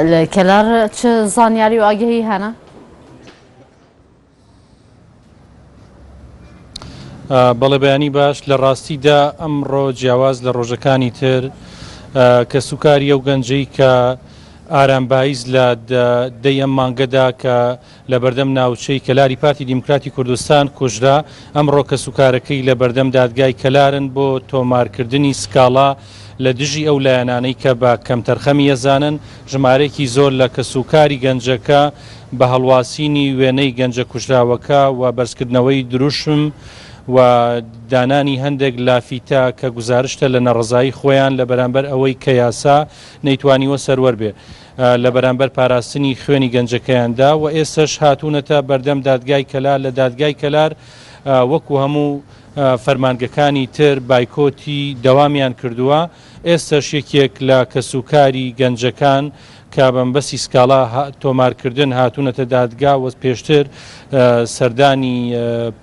الكلار چه زانیاری و آگهی هنه؟ بەڵێ بەیانی باش لە ڕاستیدا ئەمڕۆ جیاواز لە ڕۆژەکانی تر کە سوکاری ئەو گەنجەی کە ئارامبایز لە دەی ئەم مانگەدا کە لە بەردەم ناوچەی کەلاری پارتی دیموکراتی کوردستان کوژرا ئەمڕۆ کە سوکارەکەی لە بەردەم دادگای کەلارن بۆ تۆمارکردنی سکاڵا لە دژی ئەو لایەنانەی کە بە کەمتەرخەمی ئەزانن ژمارەیەکی زۆر لە کەسوکاری گەنجەکە بە هەڵواسینی وێنەی گەنجە کوژراوەکە و بەرزکردنەوەی دروشم و دانانی هەندێک لافیتە کە گزارشتە لە نەڕزایی خۆیان لە بەرامبەر ئەوەی کە یاسا نەیتوانیوە سەروەر بێ لە بەرامبەر پاراستنی خوێنی گەنجەکەیاندا و ئێستش هاتوونەتە بەردەم دادگای کەلار لە دادگای کەلار وەکو هەموو فەرمانگەکانی تر بایکۆتی دەوامیان کردووە ئێستش یەکێک لە کەسوکاری گەنجەکان کە بەمبەسی سکاڵا تۆمارکردن هاتوونەتە دادگا و پێشتر سەردانی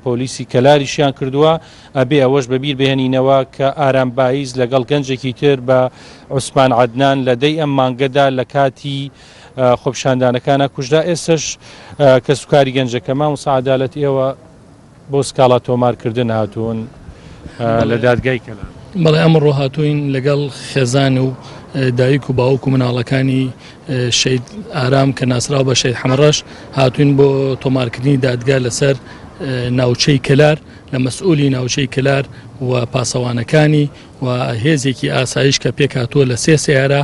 پۆلیسی کەلاریشیان کردووە ئەبێ ئەوەش بەبیر بهێنینەوە کە ئارامبایز لەگەڵ گەنجێکی تر بە عوسمان عەدنان لە دەی ئەم مانگەدا لە کاتی خۆپیشاندانەکانە کوژدا ئێستش کەسوکاری گەنجەکە مامۆستا عەدالەت ئێوە بۆ سکاڵا تۆمارکردن هاتوون لە دادگای کەلار. بەڵێ ئەمڕۆ هاتووین لەگەڵ خێزان و دایک و باوک و مناڵەکانی شەید ئارام کە ناسرااو بە شەید حەمەڕەش هاتوین بۆ تۆمارکردنی دادگا لەسەر ناوچەی کەلار لە مەسئولی ناوچەی کەلار و پاسەوانەکانی و هێزێکی ئاسایش کە پێک هاتووە لە سێ سیارە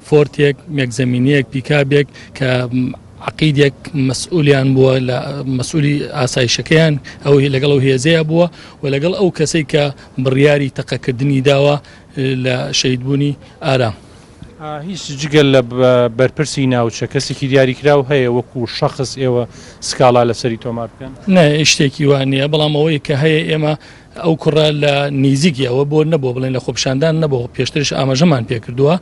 فۆرتێک مێکزەمینیەک پیکابێک کە عقیدێک مەسئولیان بووە لە مەسئولی ئاسایشەکەیان ئەو لەگەڵ ئەو هێزەیە بووە و لەگەڵ ئەو کەسەی کە بڕیاری تەقەکردنی داوە لە شەیدبوونی ئارام. هیچ جگەل لە بەرپرسی ناوچە کەسێکی دیاریکراو هەیە وەکو شەخص ئێوە سکاڵا لەسەری تۆمار بکەن؟ نە شتێکی وان نییە بەڵام ئەوەی کە هەیە ئێمە ئەو کوڕە لە نزیکی ئەوە بۆ نەبوو بڵێن لە خۆپیشاندان نەبوو پێشترش ئاماژەمان پێکردووە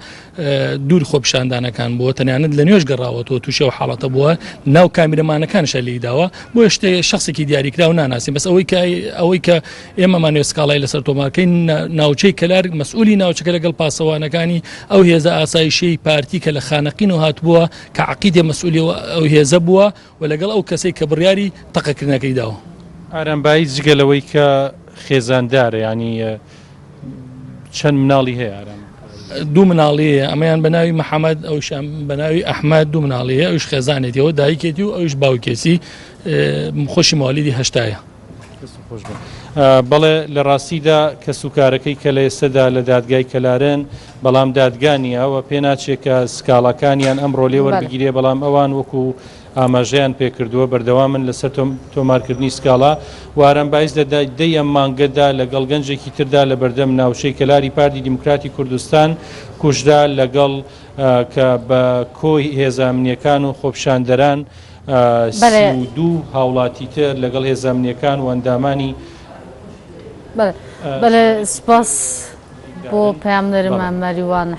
دوور خۆپیشاندانەکان بۆ تەنیانەت لە نوێژ گەڕاوەتەوە تووشەوە حاڵەتە بووە ناو کامیرەمانەکانشە لێداوە بۆ شتێ شخصێکی دیاریکرا و ناناسیین بەس ئەوەی کە ئێمەمانێ سکاڵای لەسەر تۆمارکەی ناوچەی کەلار مەسئولی ناوچەکە لەگەڵ پاسەوانەکانی ئەو هێزە ئاسایشەی پارتی کە لە خانەقین و هاتبووە کە عقیدێ مەسئولی ئەو هێزە بووە و لەگەڵ ئەو کەسەی کە بڕیاری تەقەکردنەکەی داوە. ئارامبایی جگەلەوەی کە خێزاندارە ینی چەند مناڵی هەیە ئارام؟ دوو مناڵیە ئەمەیان بەناوی محەممەد ئەوشان بەناوی ئەحمەد دوو مناڵیە ئەوش خێزانێتەوە دایکێتی و ئەوش باوکێسی خۆشی ماڵیدی هەشتایە. بەڵێ لە ڕاستیدا کە سوکارەکەی کە لە ئێستادا لە دادگای کەلارن بەڵام دادگانیە و پێ ناچێت کە سکاڵەکانیان ئەمڕۆ لێ وەربگیرێ بەڵام ئەوان وەکو ئاماژەیان پێکردووە بەردەوامن لەسەر تۆمارکردنی سکاڵا و ئارامبایز لە دەی ئەم مانگەدا لەگەڵ گەنجێکی تردا لە بەردەم ناوچەی کەلاری پارتی دیموکراتی کوردستان کوژدا لەگەڵ کە بە کۆی هێزانامنیەکان و خۆپیشاندەران دوو هاوڵاتی تر لەگەڵ هێزانامنیەکان و ئەندامانی بەڵێ سپاس بۆ پەیامدەرمان مەریوان